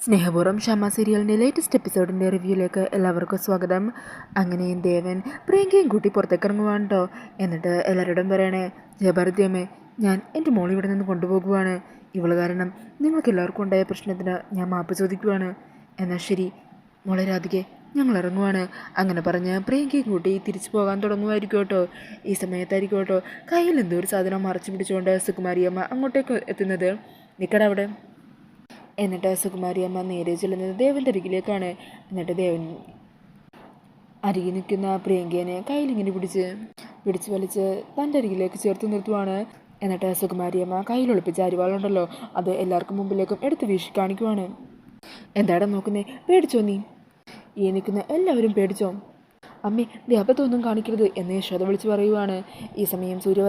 സ്നേഹപൂർവ്വം ക്ഷമ സീരിയലിൻ്റെ ലേറ്റസ്റ്റ് എപ്പിസോഡിൻ്റെ റിവ്യൂയിലേക്ക് എല്ലാവർക്കും സ്വാഗതം. അങ്ങനെ ദേവൻ പ്രിയങ്കയും കൂട്ടി പുറത്തേക്ക് ഇറങ്ങുവാണ് കേട്ടോ. എന്നിട്ട് എല്ലാവരോടും പറയണേ, ജയഭാരതിയമ്മേ, ഞാൻ എൻ്റെ മോൾ ഇവിടെ നിന്ന് കൊണ്ടുപോകുവാണ്. ഇവൾ കാരണം നിങ്ങൾക്ക് എല്ലാവർക്കും ഉണ്ടായ പ്രശ്നത്തിന് ഞാൻ മാപ്പ് ചോദിക്കുവാണ്. എന്നാൽ ശരി മോളെ രാധികെ, ഞങ്ങൾ ഇറങ്ങുവാണ്. അങ്ങനെ പറഞ്ഞ് പ്രിയങ്കയും കൂട്ടി തിരിച്ചു പോകാൻ തുടങ്ങുമായിരിക്കും കേട്ടോ. ഈ സമയത്തായിരിക്കും കേട്ടോ കയ്യിൽ എന്തോ ഒരു സാധനം മറച്ചു പിടിച്ചുകൊണ്ട് സുകുമാരിയമ്മ അങ്ങോട്ടേക്ക് എത്തുന്നത്. നിൽക്കട അവിടെ. എന്നിട്ട് സുകുമാരിയമ്മ നേരെ ചെല്ലുന്നത് ദേവൻ്റെ അരികിലേക്കാണ്. എന്നിട്ട് ദേവൻ അരികിൽ നിൽക്കുന്ന പ്രിയങ്കേനെ കയ്യിലിങ്ങനെ പിടിച്ച് വലിച്ച് തൻ്റെ അരികിലേക്ക് ചേർത്ത് നിർത്തുവാണ്. എന്നിട്ട് സുകുമാരിയമ്മ കയ്യിലൊളിപ്പിച്ച അരിവാളുണ്ടല്ലോ, അത് എല്ലാവർക്കും മുമ്പിലേക്കും എടുത്ത് വീശി കാണിക്കുവാണ്. എന്താടാ നോക്കുന്നേ? പേടിച്ചോ നീ? ഈ നിൽക്കുന്ന എല്ലാവരും പേടിച്ചോ? അമ്മേ, അബദ്ധമൊന്നും കാണിക്കരുത് എന്ന് യശോദ വിളിച്ച് പറയുവാണ്. ഈ സമയം സൂര്യ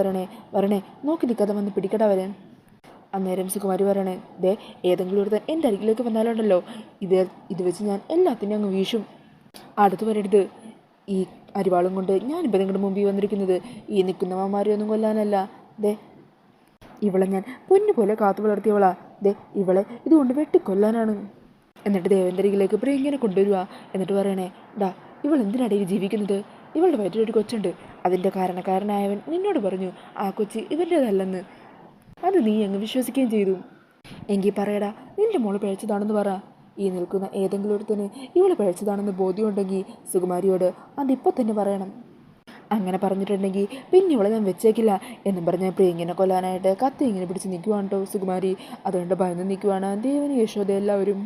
വരണേ നോക്കി നിൽക്കാതെ വന്ന് പിടിക്കടാ വരാൻ. അന്നേരം സുകുമാരി പറയണേ, ദേ ഏതെങ്കിലും ഒരുത്തൻ എൻ്റെ അരികിലേക്ക് വന്നാലുണ്ടല്ലോ, ഇത് വെച്ച് ഞാൻ എല്ലാത്തിനും അങ്ങ് വീശും. അടുത്ത് വരരുത്. ഈ അരിവാളും കൊണ്ട് ഞാനിപ്പോൾ നിങ്ങളുടെ മുമ്പിൽ വന്നിരിക്കുന്നത് ഈ നിൽക്കുന്നവന്മാരെ ഒന്നും കൊല്ലാനല്ല. ദേ ഇവളെ ഞാൻ പൊന്നു പോലെ കാത്തു വളർത്തിയവളാ. ദേ ഇവളെ ഇതുകൊണ്ട് വെട്ടിക്കൊല്ലാനാണ്. എന്നിട്ട് ദേവൻ്റെ അരികിലേക്ക് പ്രിയങ്കനെ കൊണ്ടുവരിക. എന്നിട്ട് പറയണേ, ഇവൾ എന്തിനടയിൽ ജീവിക്കുന്നത്? ഇവളുടെ വയറ്റിലൊരു കൊച്ചുണ്ട്. അതിൻ്റെ കാരണക്കാരനായവൻ നിന്നോട് പറഞ്ഞു ആ കൊച്ചി ഇവൻ്റേതല്ലെന്ന്. അത് നീ അങ്ങ് വിശ്വസിക്കുകയും ചെയ്തു. എങ്കിൽ പറയടാ, നിൻ്റെ മോള് പിഴച്ചതാണെന്ന് പറ. ഈ നിൽക്കുന്ന ഏതെങ്കിലും ഒരുത്തന് ഇവള് പിഴച്ചതാണെന്ന് ബോധ്യമുണ്ടെങ്കിൽ സുകുമാരിയോട് അതിപ്പോൾ തന്നെ പറയണം. അങ്ങനെ പറഞ്ഞിട്ടുണ്ടെങ്കിൽ പിന്നെ ഇവളെ ഞാൻ വെച്ചേക്കില്ല എന്നും പറഞ്ഞ് പ്രിയങ്കിനെ കൊല്ലാനായിട്ട് കത്തി ഇങ്ങനെ പിടിച്ച് നിൽക്കുവാണ് കേട്ടോ സുകുമാരി. അതുകൊണ്ട് ഭയന്ന് നിൽക്കുവാണ് ദേവന് യശോദ എല്ലാവരും.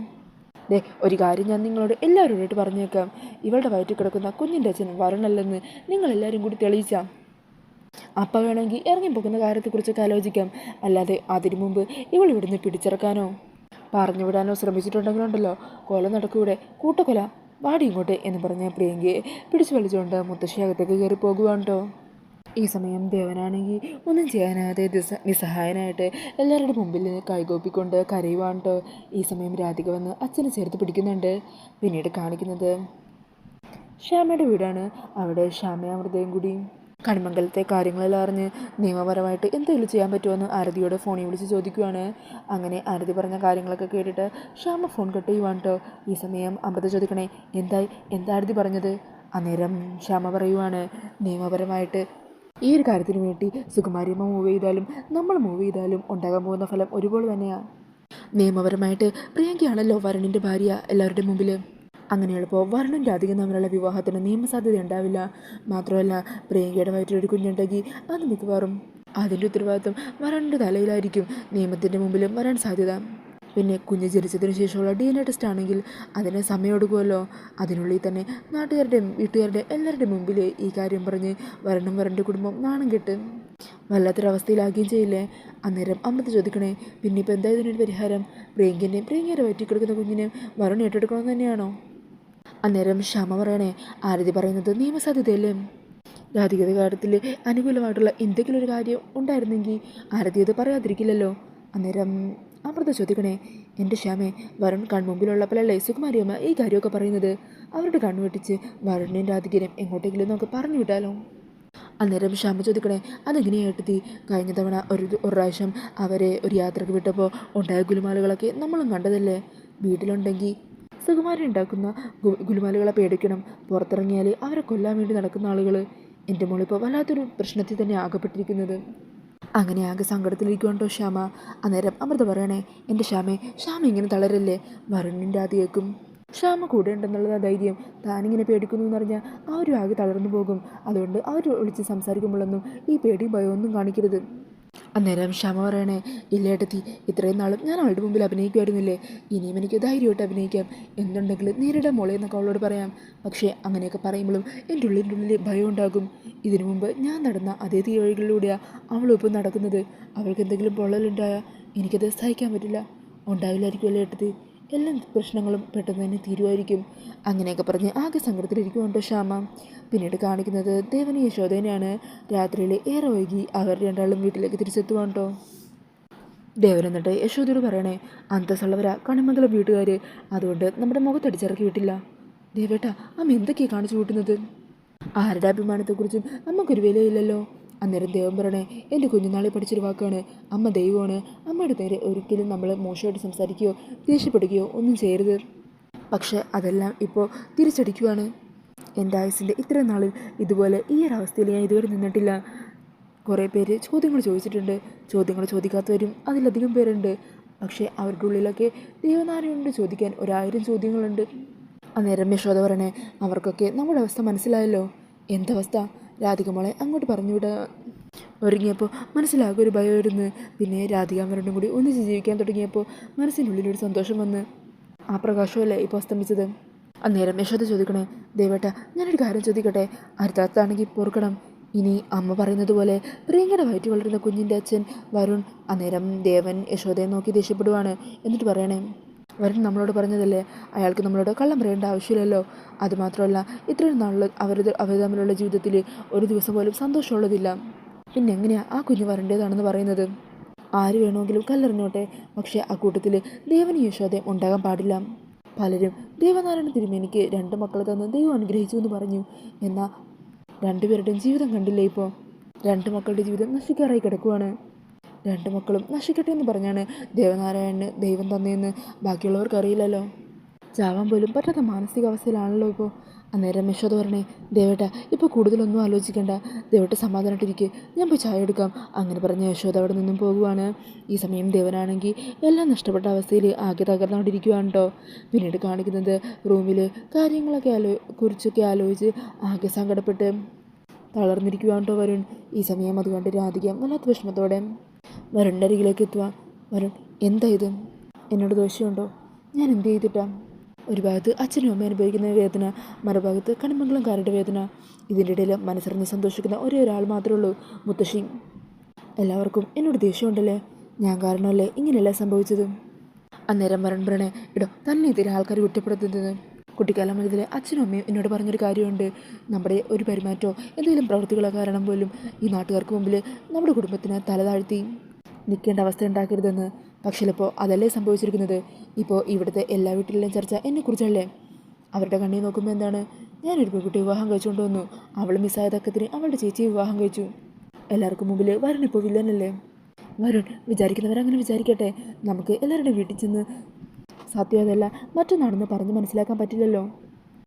ഒരു കാര്യം ഞാൻ നിങ്ങളോട് എല്ലാവരോടായിട്ട് പറഞ്ഞേക്കാം. ഇവളുടെ വയറ്റിൽ കിടക്കുന്ന കുഞ്ഞിൻ്റെ അച്ഛൻ വരണല്ലെന്ന് നിങ്ങളെല്ലാവരും കൂടി തെളിയിച്ചാം. അപ്പം വേണമെങ്കിൽ ഇറങ്ങിപ്പോകുന്ന കാര്യത്തെക്കുറിച്ചൊക്കെ ആലോചിക്കാം. അല്ലാതെ അതിനു മുമ്പ് ഇവൾ ഇവിടുന്ന് പിടിച്ചിറക്കാനോ പറഞ്ഞു വിടാനോ ശ്രമിച്ചിട്ടുണ്ടെങ്കിലുണ്ടല്ലോ, കൊല നടക്കൂടെ, കൂട്ടക്കൊല. വാടി ഇങ്ങോട്ട് എന്ന് പറഞ്ഞ പ്രിയങ്കയെ പിടിച്ചു വലിച്ചുകൊണ്ട് മുത്തശ്ശിയകത്തേക്ക് കയറി പോകുവാണ് കേട്ടോ. ഈ സമയം ദേവനാണെങ്കിൽ ഒന്നും ചെയ്യാനാതെ നിസ്സഹായനായിട്ട് എല്ലാവരുടെ മുമ്പിൽ കൈകോപ്പിക്കൊണ്ട് കരയുവാണ് കേട്ടോ. ഈ സമയം രാധിക വന്ന് അച്ഛനെ ചേർത്ത് പിടിക്കുന്നുണ്ട്. പിന്നീട് കാണിക്കുന്നത് ശ്യാമയുടെ വീടാണ്. അവിടെ ശ്യാമയും അമൃതയും കൂടി കണിമംഗലത്തെ കാര്യങ്ങളെല്ലാം അറിഞ്ഞ് നിയമപരമായിട്ട് എന്തെങ്കിലും ചെയ്യാൻ പറ്റുമെന്ന് ആരതിയോട് ഫോണിൽ വിളിച്ച് ചോദിക്കുവാണ്. അങ്ങനെ ആരതി പറഞ്ഞ കാര്യങ്ങളൊക്കെ കേട്ടിട്ട് ശ്യാമ ഫോൺ കട്ട് ചെയ്യുവാണ് കേട്ടോ. ഈ സമയം അമൃത ചോദിക്കണേ, എന്താ ആരതി പറഞ്ഞത്? അന്നേരം ശ്യാമ പറയുവാണ്, നിയമപരമായിട്ട് ഈ ഒരു കാര്യത്തിന് വേണ്ടി സുകുമാരിയമ്മ മൂവ് ചെയ്താലും നമ്മൾ മൂവ് ചെയ്താലും ഉണ്ടാകാൻ പോകുന്ന ഫലം ഒരുപോലെ തന്നെയാണ്. നിയമപരമായിട്ട് പ്രിയങ്കയാണല്ലോ വരുണിൻ്റെ ഭാര്യ എല്ലാവരുടെ മുമ്പിൽ. അങ്ങനെയുള്ളപ്പോൾ വരുണും രാധികയും തമ്മിലുള്ള വിവാഹത്തിന് നിയമസാധ്യത ഉണ്ടാവില്ല. മാത്രമല്ല പ്രിയങ്കയുടെ വയറ്റിലൊരു കുഞ്ഞുണ്ടെങ്കിൽ അത് മിക്കവാറും അതിൻ്റെ ഉത്തരവാദിത്വം വരുണിൻ്റെ തലയിലായിരിക്കും. നിയമത്തിൻ്റെ മുമ്പിലും വരാൻ സാധ്യത. പിന്നെ കുഞ്ഞ് ജനിച്ചതിന് ശേഷമുള്ള DNA ടെസ്റ്റ് ആണെങ്കിൽ അതിന് സമയമെടുക്കുമല്ലോ. അതിനുള്ളിൽ തന്നെ നാട്ടുകാരുടെയും വീട്ടുകാരുടെയും എല്ലാവരുടെയും മുമ്പിൽ ഈ കാര്യം പറഞ്ഞ് വരുണിൻ്റെ കുടുംബം നാണം കെട്ട് വല്ലാത്തൊരവസ്ഥയിലാകുകയും ചെയ്യില്ലേ? അന്നേരം അമൃത ചോദിക്കണേ, പിന്നെ ഇപ്പോൾ എന്താ ഇതിനൊരു പരിഹാരം? പ്രിയങ്കയുടെ വയറ്റിൽ കിടക്കുന്ന കുഞ്ഞിനെ വരുൺ ഏറ്റെടുക്കണമെന്ന് തന്നെയാണോ? അന്നേരം ക്ഷമ പറയണേ, ആരതി പറയുന്നത് നിയമസാധ്യതയല്ലേ? രാധികയുടെ കാര്യത്തിൽ അനുകൂലമായിട്ടുള്ള എന്തെങ്കിലും ഒരു കാര്യം ഉണ്ടായിരുന്നെങ്കിൽ ആരതി അത് പറയാതിരിക്കില്ലല്ലോ. അന്നേരം അമൃത ചോദിക്കണേ, എൻ്റെ ശ്യാമേ, വരുൺ കൺമുമ്പിലുള്ളപ്പോഴല്ലേ സുകുമാരിയമ്മ ഈ കാര്യമൊക്കെ പറയുന്നത്? അവരുടെ കണ്ണുവെട്ടിച്ച് വരുണിനെയും രാധികനെയും എങ്ങോട്ടെങ്കിലും നമുക്ക് പറഞ്ഞു വിട്ടാലോ? അന്നേരം ശ്യാമ ചോദിക്കണേ, അതെങ്ങനെയായിട്ടെത്തി? കഴിഞ്ഞ തവണ ഒരു പ്രാവശ്യം അവരെ ഒരു യാത്രക്ക് വിട്ടപ്പോൾ ഉണ്ടായ ഗുലുമാലുകളൊക്കെ നമ്മളും കണ്ടതല്ലേ? വീട്ടിലുണ്ടെങ്കിൽ സുകുമാരി ഉണ്ടാക്കുന്ന ഗുലുമാലുകളെ പേടിക്കണം, പുറത്തിറങ്ങിയാൽ അവരെ കൊല്ലാൻ വേണ്ടി നടക്കുന്ന ആളുകൾ. എൻ്റെ മോളിപ്പോൾ വല്ലാത്തൊരു പ്രശ്നത്തിൽ തന്നെ ആകപ്പെട്ടിരിക്കുന്നത്. അങ്ങനെ ആകെ സങ്കടത്തിലിരിക്കുവാണ്ടോ ശ്യാമ. അന്നേരം അമൃത പറയണേ, എൻ്റെ ശ്യാമ ഇങ്ങനെ തളരല്ലേ? വരുണിൻ്റെ ആദ്യേക്കും ശ്യാമ കൂടെ ഉണ്ടെന്നുള്ള ധൈര്യം. താനിങ്ങനെ പേടിക്കുന്നു എന്നറിഞ്ഞാൽ അവരും ആകെ തളർന്നു പോകും. അതുകൊണ്ട് അവർ വിളിച്ച് സംസാരിക്കുമ്പോഴൊന്നും ഈ പേടിയും ഭയമൊന്നും കാണിക്കരുത്. അന്നേരം ക്ഷമ പറയണേ, ഇല്ലേട്ടത്തി, ഇത്രയും നാളും ഞാൻ അവളുടെ മുമ്പിൽ അഭിനയിക്കുമായിരുന്നില്ലേ? ഇനിയും എനിക്ക് ധൈര്യമായിട്ട് അഭിനയിക്കാം. എന്തുണ്ടെങ്കിലും നേരിടാൻ മോളെ എന്നൊക്കെ അവളോട് പറയാം. പക്ഷേ അങ്ങനെയൊക്കെ പറയുമ്പോഴും എൻ്റെ ഉള്ളിൽ ഭയം ഉണ്ടാകും. ഇതിനു മുമ്പ് ഞാൻ നടന്ന അതേ തീവഴികളിലൂടെയാണ് അവളിപ്പോൾ നടക്കുന്നത്. അവൾക്ക് എന്തെങ്കിലും പൊള്ളലുണ്ടായാൽ എനിക്കത് സഹിക്കാൻ പറ്റില്ല. ഉണ്ടാവില്ലായിരിക്കുമല്ലേ ഏട്ടത്തി? എല്ലാ പ്രശ്നങ്ങളും പെട്ടെന്ന് തന്നെ തീരുമായിരിക്കും. അങ്ങനെയൊക്കെ പറഞ്ഞ് ആകെ സങ്കടത്തിലിരിക്കുന്നുണ്ടോ ശ്യാമ. പിന്നീട് കാണിക്കുന്നത് ദേവന് യശോദേനെയാണ്. രാത്രിയിൽ ഏറെ വൈകി അവർ രണ്ടാളും വീട്ടിലേക്ക് തിരിച്ചെത്തുവാണ് കേട്ടോ. ദേവൻ എന്നിട്ട് യശോദയോട് പറയണേ, അന്തസ്സുള്ളവരാ കണിമംഗലം വീട്ടുകാർ, അതുകൊണ്ട് നമ്മുടെ മുഖത്തടിച്ചിറക്കി വിട്ടില്ല. ദേവേട്ടാ, അമ്മ എന്തൊക്കെയാണ് കാണിച്ചു കൂട്ടുന്നത്? ആരുടെ അഭിമാനത്തെക്കുറിച്ചും നമുക്കൊരു വിലയില്ലല്ലോ. അന്നേരം ദേവൻ പറയണേ, എൻ്റെ കുഞ്ഞുനാളെ പഠിച്ചൊരു വാക്കാണ്, അമ്മ ദൈവമാണ്. അമ്മയുടെ നേരെ ഒരിക്കലും നമ്മൾ മോശമായിട്ട് സംസാരിക്കുകയോ ദേഷ്യപ്പെടുകയോ ഒന്നും ചെയ്യരുത്. പക്ഷെ അതെല്ലാം ഇപ്പോൾ തിരിച്ചടിക്കുവാണ്. എൻ്റെ ആയുസിൻ്റെ ഇത്രയും നാളിൽ ഇതുപോലെ ഈ ഒരു അവസ്ഥയിൽ ഞാൻ ഇതുവരെ നിന്നിട്ടില്ല. കുറേ പേര് ചോദ്യങ്ങൾ ചോദിച്ചിട്ടുണ്ട്. ചോദ്യങ്ങൾ ചോദിക്കാത്തവരും അതിലധികം പേരുണ്ട്. പക്ഷേ അവരുടെ ഉള്ളിലൊക്കെ ദൈവനാരായണനോട് ചോദിക്കാൻ 1000 ചോദ്യങ്ങളുണ്ട്. അന്നേരം യശോദ പറയണേ, അവർക്കൊക്കെ നമ്മുടെ അവസ്ഥ മനസ്സിലായല്ലോ. എന്തവസ്ഥ? രാധിക മോളെ അങ്ങോട്ട് പറഞ്ഞുവിടാൻ ഒരുങ്ങിയപ്പോൾ മനസ്സിലാകെ ഒരു ഭയമായിരുന്നു. പിന്നെ രാധികാമരനും കൂടി ഒന്നിച്ച് ജീവിക്കാൻ തുടങ്ങിയപ്പോൾ മനസ്സിനുള്ളിലൊരു സന്തോഷം വന്ന്. ആ പ്രകാശമല്ലേ ഇപ്പോൾ അസ്തമിച്ചത്. അന്നേരം യശോദ ചോദിക്കണേ, ദേവേട്ട ഞാനൊരു കാര്യം ചോദിക്കട്ടെ, അരുതാത്താണെങ്കിൽ പൊറുക്കണം. ഇനി അമ്മ പറയുന്നത് പോലെ പ്രിയങ്കയുടെ വയറ്റി വളരുന്ന കുഞ്ഞിൻ്റെ അച്ഛൻ വരുൺ. അന്നേരം ദേവൻ യശോദയെ നോക്കി ദേഷ്യപ്പെടുവാണ്. എന്നിട്ട് പറയണേ, വരുൺ നമ്മളോട് പറഞ്ഞതല്ലേ, അയാൾക്ക് നമ്മളോട് കള്ളം പറയേണ്ട ആവശ്യമില്ലല്ലോ. അതുമാത്രമല്ല, ഇത്രയും നാളിൽ അവർ തമ്മിലുള്ള ജീവിതത്തിൽ ഒരു ദിവസം പോലും സന്തോഷമുള്ളതില്ല. പിന്നെ എങ്ങനെയാ ആ കുഞ്ഞ് വരേണ്ടതാണെന്ന് പറയുന്നത്? ആര് വേണമെങ്കിലും കല്ലെറിഞ്ഞോട്ടെ, പക്ഷേ ആ കൂട്ടത്തിൽ ദേവനും യശോദയും ഉണ്ടാകാൻ പാടില്ല. പലരും ദേവനാരായണ തിരുമേനിക്ക് 2 മക്കളെ തന്ന് ദൈവം അനുഗ്രഹിച്ചു എന്ന് പറഞ്ഞു. എന്നാൽ രണ്ടുപേരുടെയും ജീവിതം കണ്ടില്ലേ ഇപ്പോൾ? 2 മക്കളുടെ ജീവിതം നശിക്കാറായി കിടക്കുവാണ്. 2 മക്കളും നശിക്കട്ടെ എന്ന് പറഞ്ഞാണ് ദേവനാരായണന് ദൈവം തന്നെയെന്ന് ബാക്കിയുള്ളവർക്ക് അറിയില്ലല്ലോ. ചാവാൻ പോലും പറ്റാത്ത മാനസികാവസ്ഥയിലാണല്ലോ ഇപ്പോൾ. അന്നേരം യശോദ പറഞ്ഞേ, ദേവേട്ട ഇപ്പോൾ കൂടുതലൊന്നും ആലോചിക്കേണ്ട, ദേവേട്ട സമാധാനമായിട്ടിരിക്കുക, ഞാൻ പോയി ചായ എടുക്കാം. അങ്ങനെ പറഞ്ഞ യശോദ അവിടെ നിന്നും പോകുവാണ്. ഈ സമയം ദേവനാണെങ്കിൽ എല്ലാം നഷ്ടപ്പെട്ട അവസ്ഥയിൽ ആകെ തകർന്നുകൊണ്ടിരിക്കുകയാണ് കേട്ടോ. പിന്നീട് കാണിക്കുന്നത് റൂമിൽ കാര്യങ്ങളൊക്കെ കുറിച്ചൊക്കെ ആലോചിച്ച് ആകെ സങ്കടപ്പെട്ട് തളർന്നിരിക്കുകയാണ് കേട്ടോ വരുൺ. ഈ സമയം അതുകൊണ്ട് രാധിക വല്ലാത്ത വിഷമത്തോടെ വരുണിൻ്റെ അരികിലേക്ക് എത്തുക. വരുൺ, എന്താ ഇത്? എന്നോട് ദോഷമുണ്ടോ? ഞാൻ എന്ത് ചെയ്തിട്ടാ? ഒരു ഭാഗത്ത് അച്ഛനും അമ്മയും അനുഭവിക്കുന്ന വേദന, മറുഭാഗത്ത് കണിമംഗലംകാരുടെ വേദന. ഇതിൻ്റെ ഇടയിൽ മനസ്സറിഞ്ഞ് സന്തോഷിക്കുന്ന ഒരേ ഒരാൾ മാത്രമേ ഉള്ളൂ, മുത്തശ്ശി. എല്ലാവർക്കും എന്നോട് ദേഷ്യമുണ്ടല്ലേ, ഞാൻ കാരണമല്ലേ ഇങ്ങനെയല്ല സംഭവിച്ചത്. അന്നേരം വരുൺ പറയണേ, ഇടോ തന്നെ ഇതിലെ ആൾക്കാർ കുറ്റപ്പെടുത്തുന്നത്. കുട്ടിക്കാലം മുതലേ അച്ഛനും അമ്മയും എന്നോട് പറഞ്ഞൊരു കാര്യമുണ്ട്, നമ്മുടെ ഒരു പെരുമാറ്റമോ എന്തെങ്കിലും പ്രവൃത്തികളോ കാരണം പോലും ഈ നാട്ടുകാർക്ക് മുമ്പിൽ നമ്മുടെ കുടുംബത്തിന് തല താഴ്ത്തി നിൽക്കേണ്ട അവസ്ഥ ഉണ്ടാക്കരുതെന്ന്. പക്ഷേ ഇപ്പോൾ അതല്ലേ സംഭവിച്ചിരിക്കുന്നത്. ഇപ്പോൾ ഇവിടുത്തെ എല്ലാ വീട്ടിലെയും ചർച്ച എന്നെക്കുറിച്ചല്ലേ. അവരുടെ കണ്ണി നോക്കുമ്പോൾ എന്താണ്, ഞാനൊരു പെൺകുട്ടി വിവാഹം കഴിച്ചുകൊണ്ട് വന്നു, അവൾ മിസ്സായ തക്കത്തിന് അവളുടെ ചേച്ചിയെ വിവാഹം കഴിച്ചു. എല്ലാവർക്കും മുമ്പിൽ വരുൺ ഇപ്പോൾ വില്ലനല്ലേ. വരുൺ വിചാരിക്കുന്നവരങ്ങനെ വിചാരിക്കട്ടെ, നമുക്ക് എല്ലാവരുടെയും വീട്ടിൽ ചെന്ന് സത്യം അതല്ല മറ്റൊന്നാണെന്ന് പറഞ്ഞ് മനസ്സിലാക്കാൻ പറ്റില്ലല്ലോ.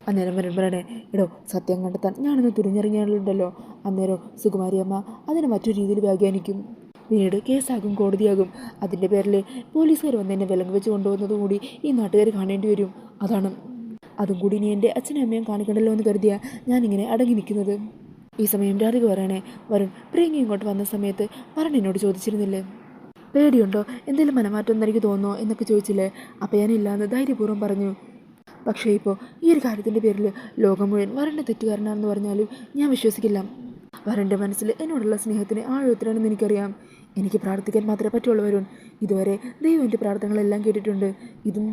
അന്നേരം വരുൺ പറയണേ, എടോ സത്യം കണ്ടെത്താൻ ഞാനൊന്ന് തുനിഞ്ഞിറങ്ങിയാലുണ്ടല്ലോ, അന്നേരം സുകുമാരി അമ്മ അതിനെ മറ്റൊരു രീതിയിൽ വ്യാഖ്യാനിക്കും. പിന്നീട് കേസാകും, കോടതിയാകും. അതിൻ്റെ പേരിൽ പോലീസുകാർ വന്ന് എന്നെ വിലങ്ങ് വെച്ച് കൊണ്ടുപോകുന്നതും കൂടി ഈ നാട്ടുകാർ കാണേണ്ടി വരും. അതും കൂടി ഇനി എൻ്റെ അച്ഛനും അമ്മയും കാണിക്കണ്ടല്ലോ എന്ന് കരുതിയാൽ ഞാനിങ്ങനെ അടങ്ങി നിൽക്കുന്നത്. ഈ സമയം രാധിക പറയണേ, വരുൺ പ്രിയങ്ക ഇങ്ങോട്ട് വന്ന സമയത്ത് വരൺ എന്നോട് ചോദിച്ചിരുന്നില്ലേ, പേടിയുണ്ടോ, എന്തെങ്കിലും മനമാറ്റം എന്നെനിക്ക് തോന്നുമോ എന്നൊക്കെ ചോദിച്ചില്ലേ. അപ്പം ഞാനില്ലാന്ന് ധൈര്യപൂർവ്വം പറഞ്ഞു. പക്ഷേ ഇപ്പോൾ ഈ ഒരു കാര്യത്തിൻ്റെ പേരിൽ ലോകം മുഴുവൻ വരൻ്റെ തെറ്റുകാരനാണെന്ന് പറഞ്ഞാലും ഞാൻ വിശ്വസിക്കില്ല. വരൻ്റെ മനസ്സിൽ എന്നോടുള്ള സ്നേഹത്തിന് ആഴത്തിലാണെന്ന് എനിക്കറിയാം. എനിക്ക് പ്രാർത്ഥിക്കാൻ മാത്രമേ പറ്റുള്ളൂ വരുൺ. ഇതുവരെ ദൈവം എൻ്റെ പ്രാർത്ഥനകളെല്ലാം കേട്ടിട്ടുണ്ട്. ഇതും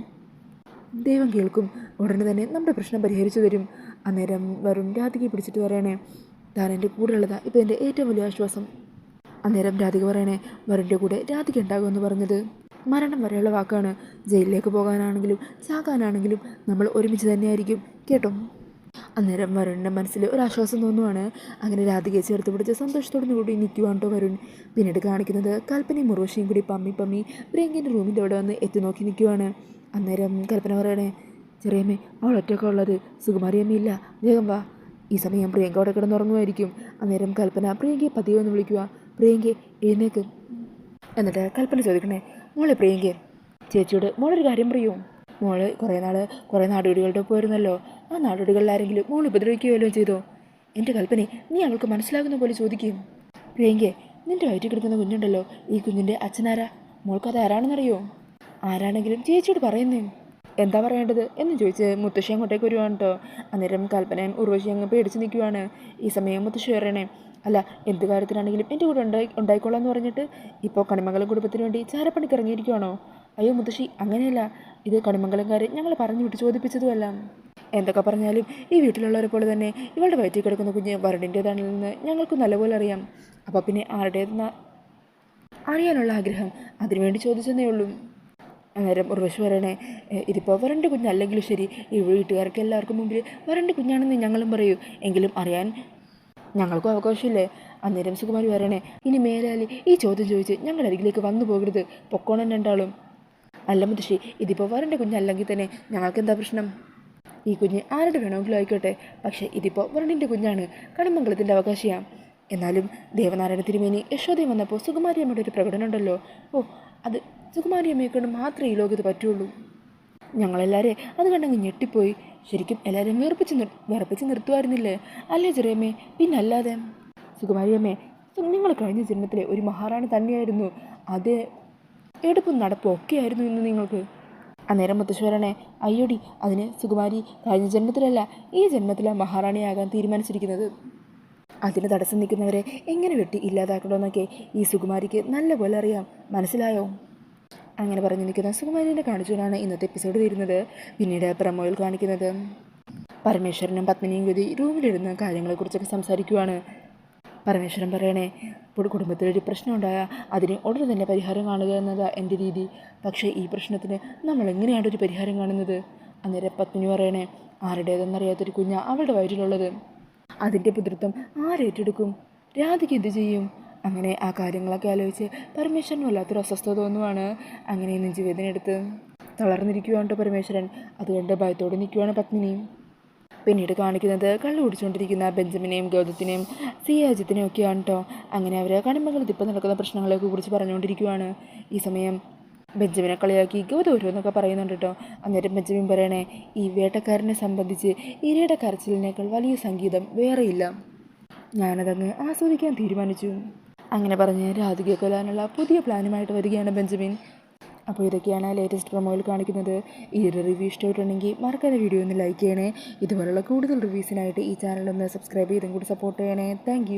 ദൈവം കേൾക്കും. ഉടനെ തന്നെ നമ്മുടെ പ്രശ്നം പരിഹരിച്ചു തരും. അന്നേരം വരുൺ രാധികയെ പിടിച്ചിട്ട് പറയണേ, താൻ എൻ്റെ കൂടെ ഉള്ളതാ ഇപ്പോൾ എൻ്റെ ഏറ്റവും വലിയ ആശ്വാസം. അന്നേരം രാധിക പറയണേ, വരുണിൻ്റെ കൂടെ രാധിക ഉണ്ടാകുമെന്ന് പറഞ്ഞത് മരണം വരെയുള്ള വാക്കാണ്. ജയിലിലേക്ക് പോകാനാണെങ്കിലും ചാകാനാണെങ്കിലും നമ്മൾ ഒരുമിച്ച് തന്നെയായിരിക്കും കേട്ടോ. അന്നേരം വരുണിൻ്റെ മനസ്സിൽ ഒരാശ്വാസം തോന്നുവാണ്. അങ്ങനെ രാധികയെ ചേർത്ത് പിടിച്ച് സന്തോഷത്തോടു കൂടി നിൽക്കുവാണ് കേട്ടോ വരുൺ. പിന്നീട് കാണിക്കുന്നത് കൽപ്പനയും മുർവശിയും കൂടി പമ്മി പ്രിയങ്കൻ്റെ റൂമിൻ്റെ അവിടെ വന്ന് എത്തി നോക്കി നിൽക്കുവാണ്. അന്നേരം കൽപ്പന പറയണേ, ചെറിയമ്മേ അവൾ ഒറ്റയ്ക്ക് ഉള്ളത്, സുകുമാരിയമ്മയില്ല, വേഗം വാ. ഈ സമയം പ്രിയങ്ക അവിടെ കിടന്നുറങ്ങുമായിരിക്കും. അന്നേരം കൽപ്പന പ്രിയങ്കയെ പതിയെ ഒന്ന് വിളിക്കുക, പ്രിയങ്കെ എഴുന്നേക്ക്. എന്നിട്ട് കൽപ്പന ചോദിക്കണേ, മോളെ പ്രിയങ്കെ, ചേച്ചിയോട് മോളൊരു കാര്യം പറയൂ. മോള് കുറേ നാടുകളികളുടെ പോയിരുന്നല്ലോ, ആ നാടുകളിൽ ആരെങ്കിലും മോൾ ഉപദ്രവിക്കുകയല്ലോ ചെയ്തോ? എൻ്റെ കൽപ്പനെ, നീ അവൾക്ക് മനസ്സിലാകുന്ന പോലെ ചോദിക്കും. പ്രിയങ്കെ, നിൻ്റെ വയറ്റിൽ കിടക്കുന്ന കുഞ്ഞുണ്ടല്ലോ, ഈ കുഞ്ഞിൻ്റെ അച്ഛനാരാ? മോൾക്കത് ആരാണെന്നറിയോ? ആരാണെങ്കിലും ചേച്ചിയോട് പറയുന്നേ. എന്താ പറയേണ്ടത് എന്ന് ചോദിച്ച് മുത്തശ്ശി അങ്ങോട്ടേക്ക് വരുവാണ് കേട്ടോ. അന്നേരം കൽപ്പനയും ഉർവശി അങ്ങ് പേടിച്ച് നിൽക്കുവാണ്. ഈ സമയം മുത്തശ്ശി പറയണേ, അല്ല എന്ത് കാര്യത്തിനാണെങ്കിലും എൻ്റെ കൂടെ ഉണ്ടായിക്കോളാം എന്ന് പറഞ്ഞിട്ട് ഇപ്പോൾ കണിമംഗലം കുടുംബത്തിന് വേണ്ടി ചാരപ്പണിക്ക് ഇറങ്ങിയിരിക്കുവാണോ? അയ്യോ മുത്തശ്ശി, അങ്ങനെയല്ല, ഇത് കണിമംഗലംകാർ ഞങ്ങൾ പറഞ്ഞു വിട്ട് ചോദിപ്പിച്ചതുമല്ല. എന്തൊക്കെ പറഞ്ഞാലും ഈ വീട്ടിലുള്ളവരെ പോലെ തന്നെ ഇവളുടെ വയറ്റിൽ കിടക്കുന്ന കുഞ്ഞ് വരുണിൻ്റേതാണെന്ന് ഞങ്ങൾക്ക് നല്ലപോലെ അറിയാം. അപ്പോൾ പിന്നെ ആരുടേതെന്ന് അറിയാനുള്ള ആഗ്രഹം, അതിനുവേണ്ടി ചോദിച്ചെന്നേ ഉള്ളൂ. അന്നേരം ഉർവശി പറയണേ, ഇതിപ്പോൾ വരൻ്റെ കുഞ്ഞല്ലെങ്കിലും ശരി, ഈ വീട്ടുകാർക്ക് എല്ലാവർക്കും മുമ്പിൽ വരൻ്റെ കുഞ്ഞാണെന്ന് ഞങ്ങളും പറയൂ, എങ്കിലും അറിയാൻ ഞങ്ങൾക്കും അവകാശമില്ലേ? അന്നേരം സുകുമാരി പറയണേ, ഇനി മേലാൽ ഈ ചോദ്യം ചോദിച്ച് ഞങ്ങളുടെ അരികിലേക്ക് വന്നു പോകരുത്, പൊക്കോണം രണ്ടാളും. അല്ല മുത്തശ്ശി, ഇതിപ്പോൾ വരൻ്റെ കുഞ്ഞല്ലെങ്കിൽ തന്നെ ഞങ്ങൾക്ക് എന്താ പ്രശ്നം? ഈ കുഞ്ഞ് ആരുടെ വേണമെങ്കിലും ആയിക്കോട്ടെ, പക്ഷേ ഇതിപ്പോൾ വരണിൻ്റെ കുഞ്ഞാണ്, കണിമംഗലത്തിൻ്റെ അവകാശിയാണ്. എന്നാലും ദേവനാരായണ തിരുമേനി യശോദയും വന്നപ്പോൾ സുകുമാരിയമ്മയുടെ ഒരു പ്രകടനം ഉണ്ടല്ലോ, അത് സുകുമാരിയമ്മയെ കൊണ്ട് മാത്രമേ ഈ ലോകത്ത് പറ്റുള്ളൂ. ഞങ്ങളെല്ലാവരും അത് കണ്ടങ്ങ് ഞെട്ടിപ്പോയി. ശരിക്കും എല്ലാവരും വിറപ്പിച്ച് നിർത്തുമായിരുന്നില്ലേ? അല്ലേ ചെറിയമ്മേ? പിന്നല്ലാതെ. സുകുമാരിയമ്മേ, നിങ്ങൾ കഴിഞ്ഞ ജന്മത്തിലെ ഒരു മഹാറാണി തന്നെയായിരുന്നു. അത് എടുപ്പും നടപ്പും ഒക്കെയായിരുന്നു ഇന്ന് നിങ്ങൾക്ക്. അന്നേരം മുത്തശ്ശേരനെ, അയ്യോടി, അതിന് സുകുമാരി കഴിഞ്ഞ ജന്മത്തിലല്ല ഈ ജന്മത്തിലാണ് മഹാറാണിയാകാൻ തീരുമാനിച്ചിരിക്കുന്നത്. അതിന് തടസ്സം നിൽക്കുന്നവരെ എങ്ങനെ വെട്ടി ഇല്ലാതാക്കണമെന്നൊക്കെ ഈ സുകുമാരിക്ക് നല്ലപോലെ അറിയാം, മനസ്സിലായോ? അങ്ങനെ പറഞ്ഞു നിൽക്കുന്ന സുകുമാരിനെ കാണിച്ചുകൊണ്ടാണ് ഇന്നത്തെ എപ്പിസോഡ് വരുന്നത്. പിന്നീട് പ്രമോയിൽ കാണിക്കുന്നത് പരമേശ്വരനും പത്മിനിയും കൂടി റൂമിലിരുന്ന് കാര്യങ്ങളെക്കുറിച്ചൊക്കെ സംസാരിക്കുവാണ്. പരമേശ്വരൻ പറയണേ, കുടുംബത്തിലൊരു പ്രശ്നം ഉണ്ടായാൽ അതിന് ഉടനെ തന്നെ പരിഹാരം കാണുക എന്നതാണ് എൻ്റെ രീതി. പക്ഷേ ഈ പ്രശ്നത്തിന് നമ്മൾ എങ്ങനെയാണ് ഒരു പരിഹാരം കാണുന്നത്? അന്നേരം പത്മിനി പറയണേ, ആരുടേതെന്നറിയാത്തൊരു കുഞ്ഞാ അവളുടെ വയറ്റിലുള്ളത്. അതിൻ്റെ പിതൃത്വം ആരേറ്റെടുക്കും? രാധിക എന്ത് ചെയ്യും? അങ്ങനെ ആ കാര്യങ്ങളൊക്കെ ആലോചിച്ച് പരമേശ്വരന് വല്ലാത്തൊരു അസ്വസ്ഥത തോന്നുവാണ്. അങ്ങനെ നെഞ്ചുവേദന എടുത്ത് തളർന്നിരിക്കുവാണ് പരമേശ്വരൻ. അതുകൊണ്ട് ഭയത്തോടെ നിൽക്കുവാണ് പത്മിനിയും. പിന്നീട് കാണിക്കുന്നത് കള്ളു കുടിച്ചുകൊണ്ടിരിക്കുന്ന ബെഞ്ചമിനെയും ഗൗതത്തിനെയും സിയാജിത്തിനെയും ഒക്കെയാണ് കേട്ടോ. അങ്ങനെ അവർ കണിമംഗലത്ത് ഇപ്പോൾ നടക്കുന്ന പ്രശ്നങ്ങളെയൊക്കെ കുറിച്ച് പറഞ്ഞുകൊണ്ടിരിക്കുവാണ്. ഈ സമയം ബെഞ്ചമിനെ കളിയാക്കി ഗൗതം ഓരോന്നൊക്കെ പറയുന്നുണ്ട് കേട്ടോ. അന്നേരം ബെഞ്ചമിൻ പറയണേ, ഈ വേട്ടക്കാരനെ സംബന്ധിച്ച് ഇരയുടെ കരച്ചിലിനേക്കാൾ വലിയ സംഗീതം വേറെയില്ല, ഞാനതങ്ങ് ആസ്വദിക്കാൻ തീരുമാനിച്ചു. അങ്ങനെ പറഞ്ഞ് രാധികയെ കൊല്ലാനുള്ള പുതിയ പ്ലാനുമായിട്ട് വരികയാണ് ബെഞ്ചമിൻ. അപ്പോൾ ഇതൊക്കെയാണ് ലേറ്റസ്റ്റ് പ്രൊമോയിൽ കാണിക്കുന്നത്. ഈ ഒരു റിവ്യൂ ഇഷ്ടമായിട്ടുണ്ടെങ്കിൽ മറക്കാതെ വീഡിയോ ഒന്ന് ലൈക്ക് ചെയ്യണേ. ഇതുപോലുള്ള കൂടുതൽ റിവ്യൂസിനായിട്ട് ഈ ചാനലൊന്ന് സബ്സ്ക്രൈബ് ചെയ്തും കൂടി സപ്പോർട്ട് ചെയ്യണേ. താങ്ക്